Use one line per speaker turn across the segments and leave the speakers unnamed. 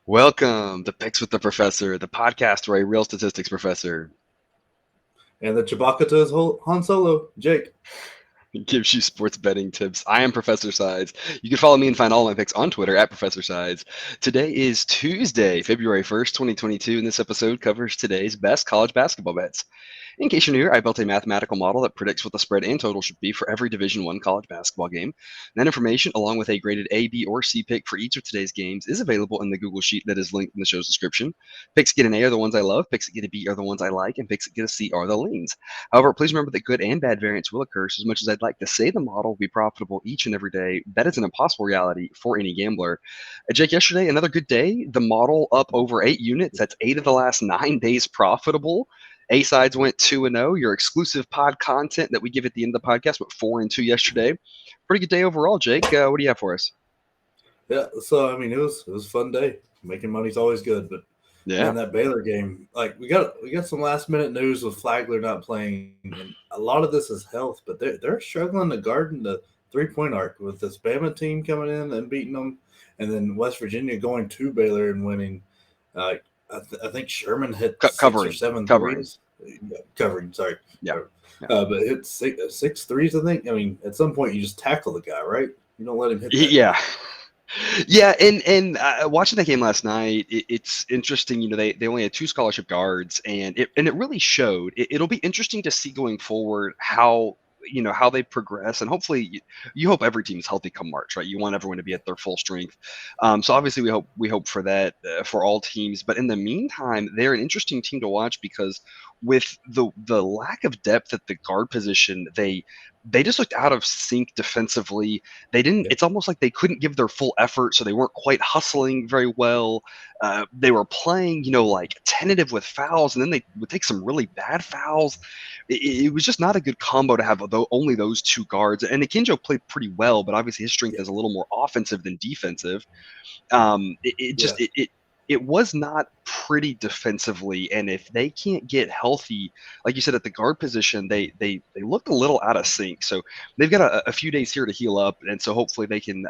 Welcome to Picks with the Professor, the podcast where a real statistics professor
And the Chewbacca to his whole Han Solo, Jake.
gives you sports betting tips. I am Professor Sides. You can follow me and find all my picks on Twitter at Professor Sides. Today is Tuesday, February 1st, 2022, and this episode covers today's best college basketball bets. In case you're new, I built a mathematical model that predicts what the spread and total should be for every Division I college basketball game. That information, along with a graded A, B, or C pick for each of today's games, is available in the Google Sheet that is linked in the show's description. Picks that get an A are the ones I love, picks that get a B are the ones I like, and picks that get a C are the leans. However, please remember that good and bad variance will occur, so as much as I'd like to say the model will be profitable each and every day, that is an impossible reality for any gambler. Jake, yesterday, another good day. The model up over 8 units. That's 8 of the last 9 days profitable. A sides went 2-0. Your exclusive pod content that we give at the end of the podcast went 4-2 yesterday. Pretty good day overall, Jake. What do you have for us?
Yeah, so I mean, it was a fun day. Making money's always good, but
Yeah.
man, that Baylor game, like we got some last minute news with Flagler not playing, and a lot of this is health, but they're struggling to guard the 3-point arc with this Bama team coming in and beating them, and then West Virginia going to Baylor and winning. I think Sherman hit six or seven
Covering.
threes. Covering, sorry.
Yeah.
But hit six threes, I think. I mean, at some point you just tackle the guy, right? You don't let him hit that.
Yeah. Yeah, and watching that game last night, it's interesting. You know, they only had 2 scholarship guards, and it really showed. It'll be interesting to see going forward how they progress, and hopefully you hope every team is healthy come March, right? You want everyone to be at their full strength. So obviously we hope for that for all teams. But in the meantime, they're an interesting team to watch because with the lack of depth at the guard position, they just looked out of sync defensively. They didn't.
Yeah.
It's almost like they couldn't give their full effort, so they weren't quite hustling very well. They were playing, like tentative with fouls, and then they would take some really bad fouls. It was just not a good combo to have only those 2 guards. And Akinjo played pretty well, but obviously his strength
Yeah.
is a little more offensive than defensive. It was not pretty defensively, and if they can't get healthy, like you said, at the guard position, they looked a little out of sync. So they've got a few days here to heal up, and so hopefully they can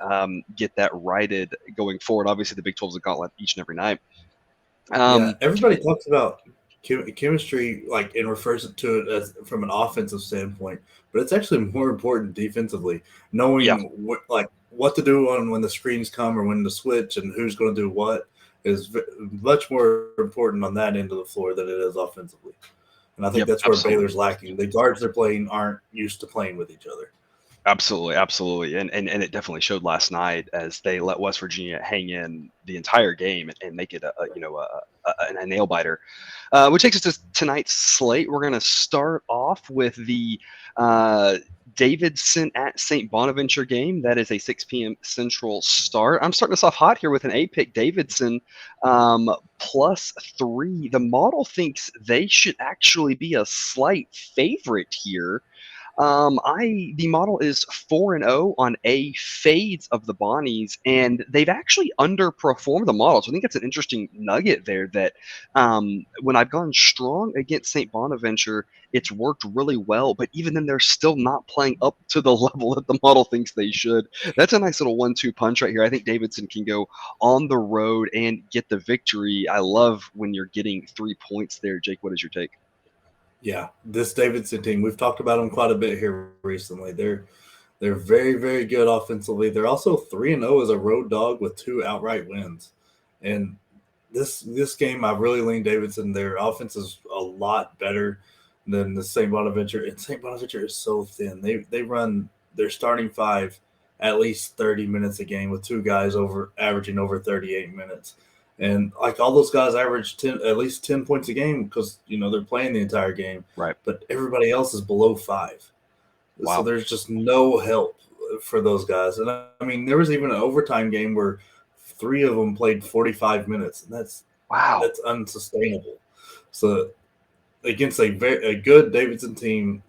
get that righted going forward. Obviously, the Big 12 is a gauntlet each and every night.
Yeah. Everybody talks about chemistry, like, and refers to it as from an offensive standpoint, but it's actually more important defensively,
Yeah,
knowing what to do when the screens come or when to switch and who's going to do what is much more important on that end of the floor than it is offensively. And I think
yep,
that's where
absolutely.
Baylor's lacking. The guards they're playing aren't used to playing with each other.
Absolutely, and it definitely showed last night as they let West Virginia hang in the entire game and make it a nail biter. Which takes us to tonight's slate. We're going to start off with the Davidson at St. Bonaventure game. That is a 6 p.m. Central start. I'm starting us off hot here with an A pick. Davidson +3. The model thinks they should actually be a slight favorite here. The model is 4-0 on A fades of the Bonnies, and they've actually underperformed the model. So I think that's an interesting nugget there. That when I've gone strong against St. Bonaventure, it's worked really well. But even then, they're still not playing up to the level that the model thinks they should. That's a nice little 1-2 punch right here. I think Davidson can go on the road and get the victory. I love when you're getting 3 points there, Jake. What is your take?
Yeah, this Davidson team, we've talked about them quite a bit here recently. They're very, very good offensively. They're also 3-0 as a road dog with 2 outright wins. And this game, I really lean Davidson. Their offense is a lot better than the St. Bonaventure. And St. Bonaventure is so thin. They run their starting 5 at least 30 minutes a game with 2 guys averaging over 38 minutes. And like all those guys average at least 10 points a game because they're playing the entire game.
Right.
But everybody else is below 5.
Wow.
So there's just no help for those guys. And I mean, there was even an overtime game where 3 of them played 45 minutes, and that's unsustainable. So against a good Davidson team,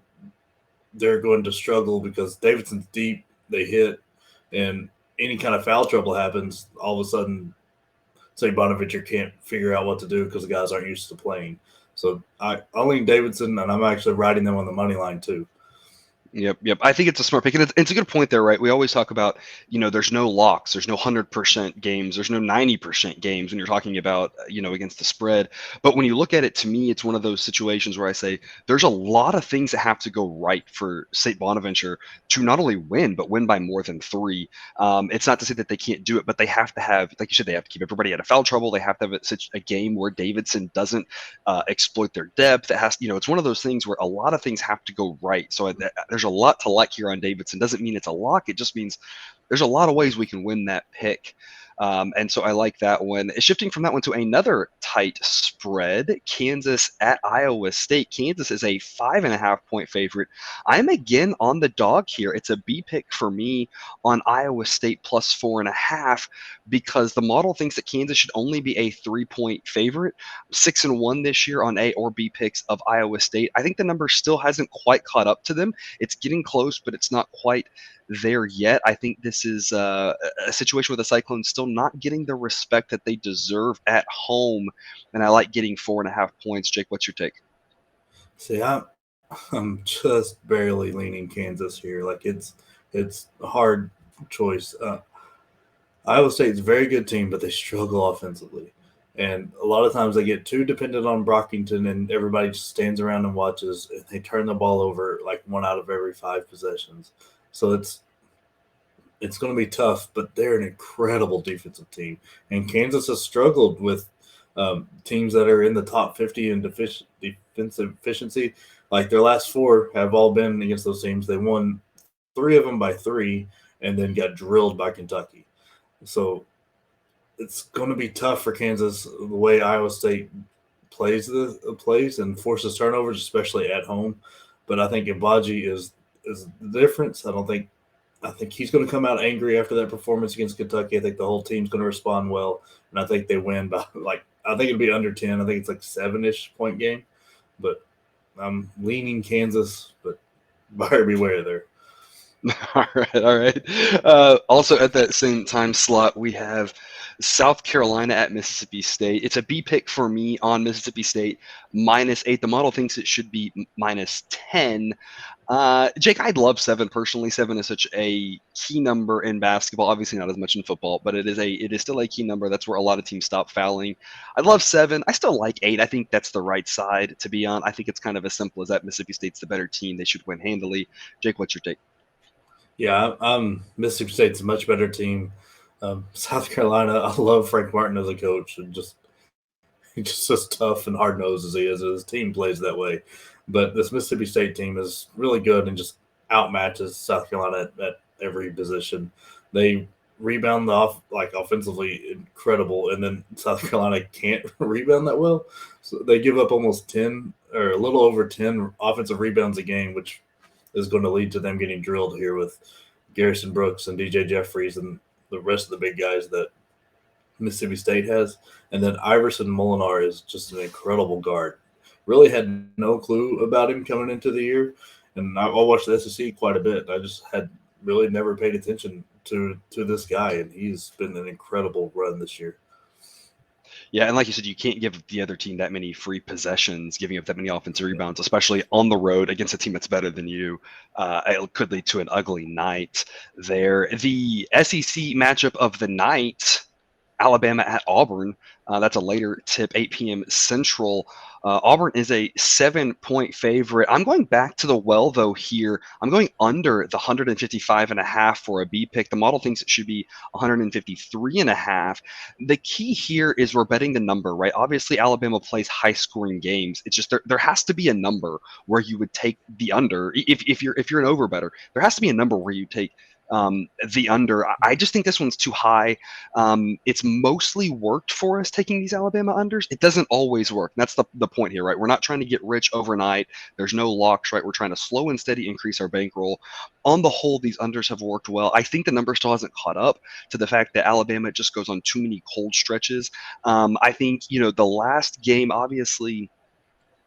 they're going to struggle because Davidson's deep, they hit, and any kind of foul trouble happens, all of a sudden St. Bonaventure can't figure out what to do because the guys aren't used to playing. So I lean Davidson, and I'm actually riding them on the money line too.
Yep. I think it's a smart pick, and it's a good point there, right? We always talk about, there's no locks, there's no 100% games, there's no 90% games when you're talking about, against the spread. But when you look at it, to me, it's one of those situations where I say there's a lot of things that have to go right for St. Bonaventure to not only win, but win by more than three. It's not to say that they can't do it, but they have to have, like you said, they have to keep everybody out of foul trouble. They have to have such a game where Davidson doesn't exploit their depth. It has, it's one of those things where a lot of things have to go right. So there's a lot to like here on Davidson. Doesn't mean it's a lock. It just means there's a lot of ways we can win that pick. And so I like that one. Shifting from that one to another tight spread, Kansas at Iowa State. Kansas is a 5.5 point favorite. I'm again on the dog here. It's a B pick for me on Iowa State plus 4.5 because the model thinks that Kansas should only be a 3 point favorite. 6-1 this year on A or B picks of Iowa State. I think the number still hasn't quite caught up to them. It's getting close, but it's not quite there yet. I think this is a situation where the Cyclones still not getting the respect that they deserve at home, and I like getting 4.5 points. Jake, what's your take?
See, I'm just barely leaning Kansas here. Like it's a hard choice. Iowa State's a very good team, but they struggle offensively. And a lot of times they get too dependent on Brockington, and everybody just stands around and watches, and they turn the ball over like one out of every 5 possessions. So it's going to be tough, but they're an incredible defensive team. And Kansas has struggled with teams that are in the top 50 in defensive efficiency. Like their last four have all been against those teams. They won 3 of them by 3 and then got drilled by Kentucky. So it's going to be tough for Kansas the way Iowa State plays and forces turnovers, especially at home. But I think Ibaji is the difference. I think he's going to come out angry after that performance against Kentucky. I think the whole team's going to respond well, and I think they win by I think it'll be under 10. I think it's like 7-ish point game, but I'm leaning Kansas, but buyer beware there.
All right. Also at that same time slot, we have South Carolina at Mississippi State. It's a B pick for me on Mississippi State -8. The model thinks it should be -10. Jake, I'd love 7 personally. 7 is such a key number in basketball. Obviously, not as much in football, but it is still a key number. That's where a lot of teams stop fouling. I love 7. I still like 8. I think that's the right side to be on. I think it's kind of as simple as that. Mississippi State's the better team. They should win handily. Jake, what's your take?
Yeah, Mississippi State's a much better team. South Carolina, I love Frank Martin as a coach, and he's just as tough and hard nosed as he is. His team plays that way, but this Mississippi State team is really good and just outmatches South Carolina at every position. They rebound offensively incredible, and then South Carolina can't rebound that well, so they give up almost 10 or a little over 10 offensive rebounds a game, which is going to lead to them getting drilled here with Garrison Brooks and DJ Jeffries and the rest of the big guys that Mississippi State has. And then Iverson Molinar is just an incredible guard. Really had no clue about him coming into the year. And I watched the SEC quite a bit. I just had really never paid attention to this guy, and he's been an incredible run this year.
Yeah, and like you said, you can't give the other team that many free possessions, giving up that many offensive rebounds, especially on the road against a team that's better than you. It could lead to an ugly night there. The SEC matchup of the night, Alabama at Auburn. That's a later tip, 8 p.m. Central. Auburn is a 7-point favorite. I'm going back to the well, though, here. I'm going under the 155.5 for a B pick. The model thinks it should be 153.5. The key here is we're betting the number, right? Obviously, Alabama plays high-scoring games. It's just there has to be a number where you would take the under. If you're an over better, there has to be a number where you take the under. I just think this one's too high. It's mostly worked for us taking these Alabama unders. It doesn't always work. That's the point here, right? We're not trying to get rich overnight. There's no locks, right? We're trying to slow and steady increase our bankroll. On the whole, these unders have worked well. I think the number still hasn't caught up to the fact that Alabama just goes on too many cold stretches. I think, the last game, obviously,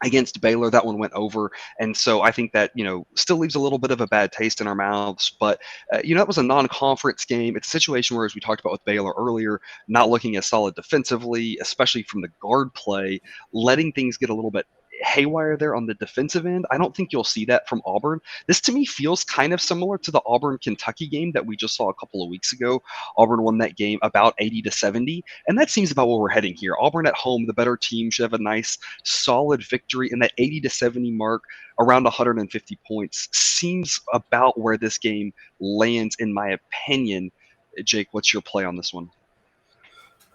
against Baylor, that one went over. And so I think that, still leaves a little bit of a bad taste in our mouths. But, it was a non-conference game. It's a situation where, as we talked about with Baylor earlier, not looking as solid defensively, especially from the guard play, letting things get a little bit haywire there on the defensive end. I don't think you'll see that from Auburn. This to me feels kind of similar to the Auburn-Kentucky game that we just saw a couple of weeks ago. Auburn won that game about 80-70, and that seems about where we're heading here. Auburn at home, the better team, should have a nice, solid victory, and that 80-70 mark around 150 points seems about where this game lands, in my opinion. Jake, what's your play on this one?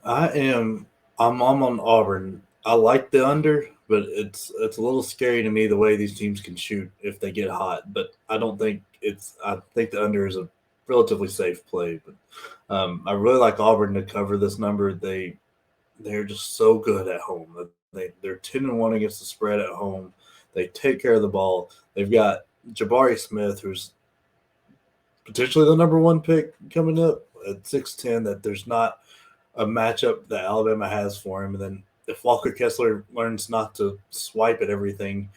I'm on Auburn. I like the under, but it's a little scary to me the way these teams can shoot if they get hot. But I don't think I think the under is a relatively safe play. But I really like Auburn to cover this number. They're just so good at home. They're 10-1 against the spread at home. They take care of the ball. They've got Jabari Smith, who's potentially the number one pick coming up at 6'10", that there's not a matchup that Alabama has for him. And then if Walker Kessler learns not to swipe at everything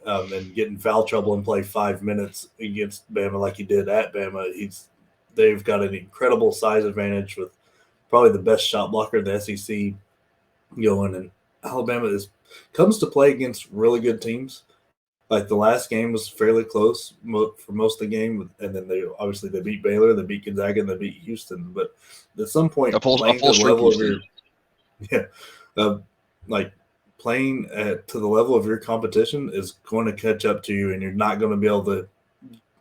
and get in foul trouble and play 5 minutes against Bama like he did at Bama, they've got an incredible size advantage with probably the best shot blocker in the SEC going. And Alabama comes to play against really good teams. Like the last game was fairly close for most of the game, and then they beat Baylor, they beat Gonzaga, and they beat Houston. But at some point, playing to the level of to the level of your competition is going to catch up to you, and you're not going to be able to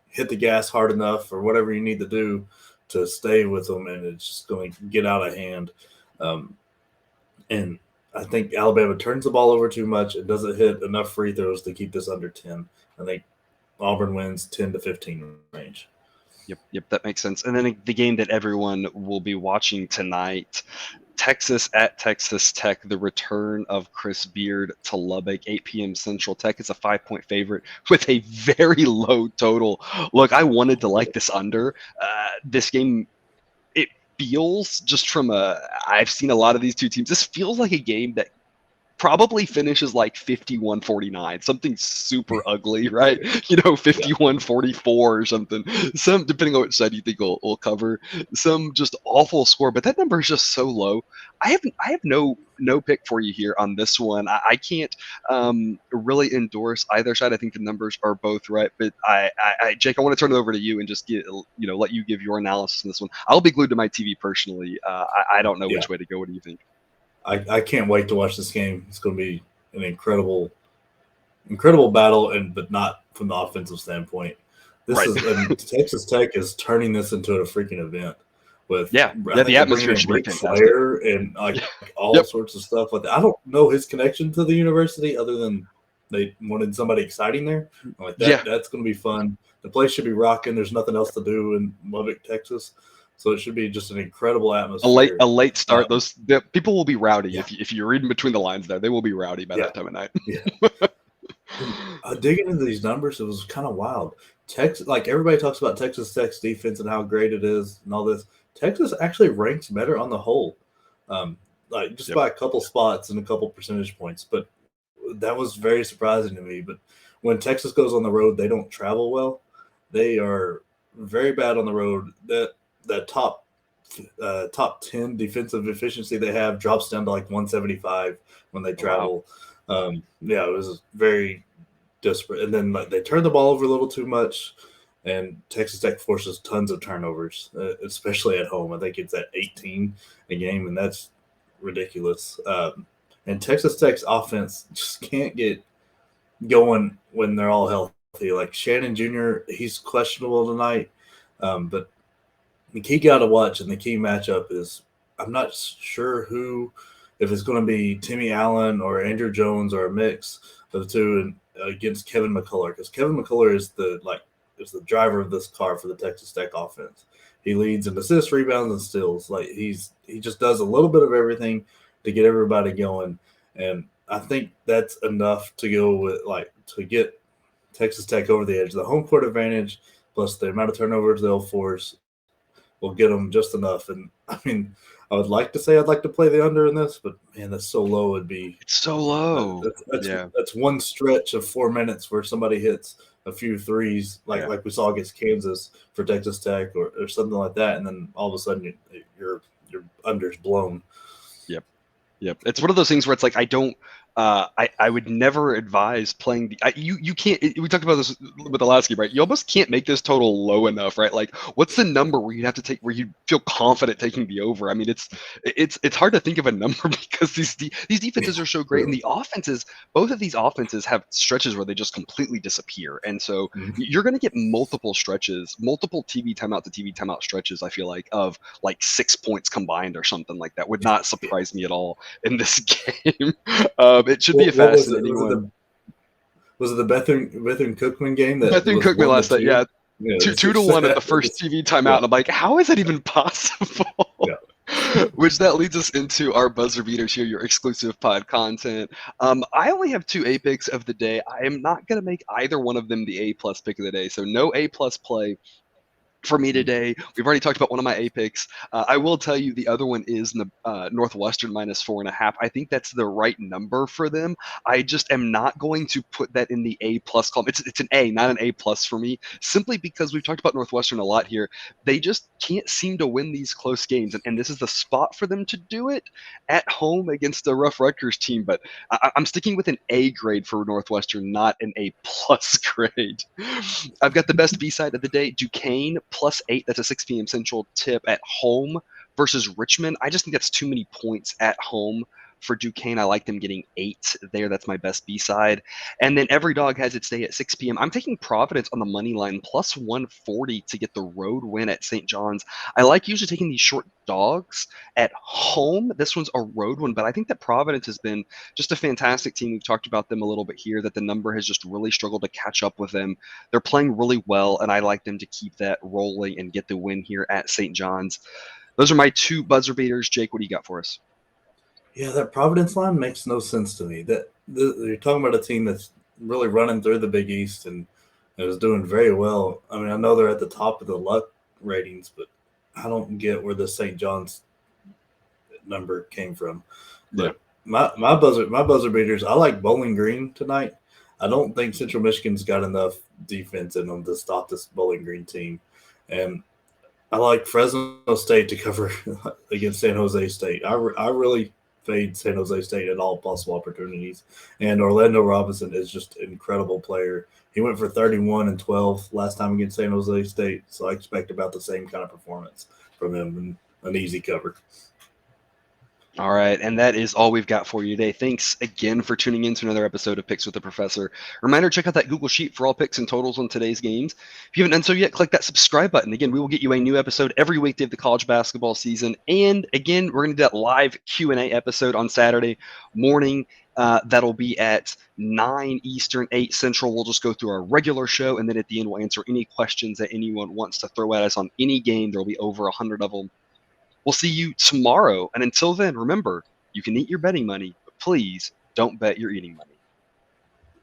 hit the gas hard enough or whatever you need to do to stay with them, and it's just going to get out of hand. And I think Alabama turns the ball over too much and doesn't hit enough free throws to keep this under 10. I think Auburn wins 10-15 range.
Yep, that makes sense. And then the game that everyone will be watching tonight, Texas at Texas Tech, the return of Chris Beard to Lubbock, 8 p.m. Central. Tech is a 5-point favorite with a very low total. Look, I wanted to like this under. This game, it feels just from I've seen a lot of these two teams. This feels like a game that probably finishes like 51-49, something super ugly, right? 51-44 or something. Some, depending on which side you think will cover, some just awful score. But that number is just so low. I have no pick for you here on this one. I can't really endorse either side. I think the numbers are both right. But Jake, I want to turn it over to you and just let you give your analysis on this one. I'll be glued to my TV personally. I don't know which way to go. What do you think?
I can't wait to watch this game. It's going to be an incredible battle, but not from the offensive standpoint. Texas Tech is turning this into a freaking event with
the atmosphere should be fantastic.
Flair and all sorts of stuff like that. I don't know his connection to the university other than they wanted somebody exciting there. That's going to be fun. The place should be rocking. There's nothing else to do in Lubbock, Texas. So it should be just an incredible atmosphere.
A late start. The people will be rowdy if you're reading between the lines there. They will be rowdy by that time of night.
Digging into these numbers, it was kind of wild. Texas, everybody talks about Texas Tech's defense and how great it is and all this. Texas actually ranks better on the whole, by a couple spots and a couple percentage points. But that was very surprising to me. But when Texas goes on the road, they don't travel well. They are very bad on the road. That top 10 defensive efficiency they have drops down to 175 when they travel. Wow. It was very disparate. And then they turn the ball over a little too much, and Texas Tech forces tons of turnovers, especially at home. I think it's at 18 a game, and that's ridiculous. And Texas Tech's offense just can't get going when they're all healthy. Like Shannon Jr., he's questionable tonight, but the key guy to watch and the key matchup is I'm not sure if it's going to be Timmy Allen or Andrew Jones or a mix of the two against Kevin McCullough, because Kevin McCullough is the driver of this car for the Texas Tech offense. He leads in assists, rebounds, and steals. He just does a little bit of everything to get everybody going, and I think that's enough to go with to get Texas Tech over the edge. The home court advantage plus the amount of turnovers they'll force will get them just enough. And I mean, I would like to say I'd like to play the under in this, but man, that's so low.
It's so low.
That's one stretch of 4 minutes where somebody hits a few threes, like we saw against Kansas for Texas Tech or something like that, and then all of a sudden your under's blown.
Yep. It's one of those things where it's like I don't I would never advise playing you can't we talked about this with the last game, right? You almost can't make this total low enough, right? Like what's the number where you'd have to take where you feel confident taking the over? I mean, it's hard to think of a number because these defenses are so great, and
True.
the offenses, both of these offenses have stretches where they just completely disappear. And so you're going to get multiple stretches, multiple TV timeout to TV timeout stretches, I feel of like 6 points combined or something like that. Would not
Yeah.
surprise me at all in this game. It should be a
What was it?
fascinating one.
Was it the Bethune Cookman game that
Bethune
was
Cookman
one to
last night,
two?
yeah,
Yeah,
two
that's
two to
just
one at the first
that.
TV timeout,
Yeah,
and I'm like, how is that even possible?
yeah.
Which that leads us into our buzzer beaters here, your exclusive pod content. I only have two A picks of the day. I am not going to make either one of them the A plus pick of the day, so no A plus play for me today. We've already talked about one of my A picks. I will tell you the other one is Northwestern -4.5. I think that's the right number for them. I just am not going to put that in the A plus column. It's an A, not an A plus for me, simply because we've talked about Northwestern a lot here. They just can't seem to win these close games, and this is the spot for them to do it at home against a rough Rutgers team. But I'm sticking with an A grade for Northwestern, not an A plus grade. I've got the best B side of the day, Duquesne +8. That's a 6 p.m. Central tip at home versus Richmond. I just think that's too many points at home for Duquesne. I like them getting 8 there. That's my best B side. And then every dog has its day at 6 p.m. I'm taking Providence on the money line +140 to get the road win at St. John's. I like usually taking these short dogs at home. This one's a road one, but I think that Providence has been just a fantastic team. We've talked about them a little bit here, that the number has just really struggled to catch up with them. They're playing really well, and I like them to keep that rolling and get the win here at St. John's. Those are my two buzzer beaters. Jake, what do you got for us?
Yeah, that Providence line makes no sense to me. You're talking about a team that's really running through the Big East and is doing very well. I mean, I know they're at the top of the luck ratings, but I don't get where the St. John's number came from.
Yeah.
But my buzzer beaters, I like Bowling Green tonight. I don't think Central Michigan's got enough defense in them to stop this Bowling Green team, and I like Fresno State to cover against San Jose State. I really fade San Jose State at all possible opportunities. And Orlando Robinson is just an incredible player. He went for 31 and 12 last time against San Jose State, so I expect about the same kind of performance from him and an easy cover.
All right, and that is all we've got for you today. Thanks again for tuning in to another episode of Picks with the Professor. Reminder, check out that Google Sheet for all picks and totals on today's games. If you haven't done so yet, click that subscribe button. Again, we will get you a new episode every weekday of the college basketball season. And again, we're going to do that live Q&A episode on Saturday morning. That'll be at 9 Eastern, 8 Central. We'll just go through our regular show, and then at the end, we'll answer any questions that anyone wants to throw at us on any game. There will be over 100 of them. We'll see you tomorrow. And until then, remember, you can eat your betting money, but please don't bet your eating money.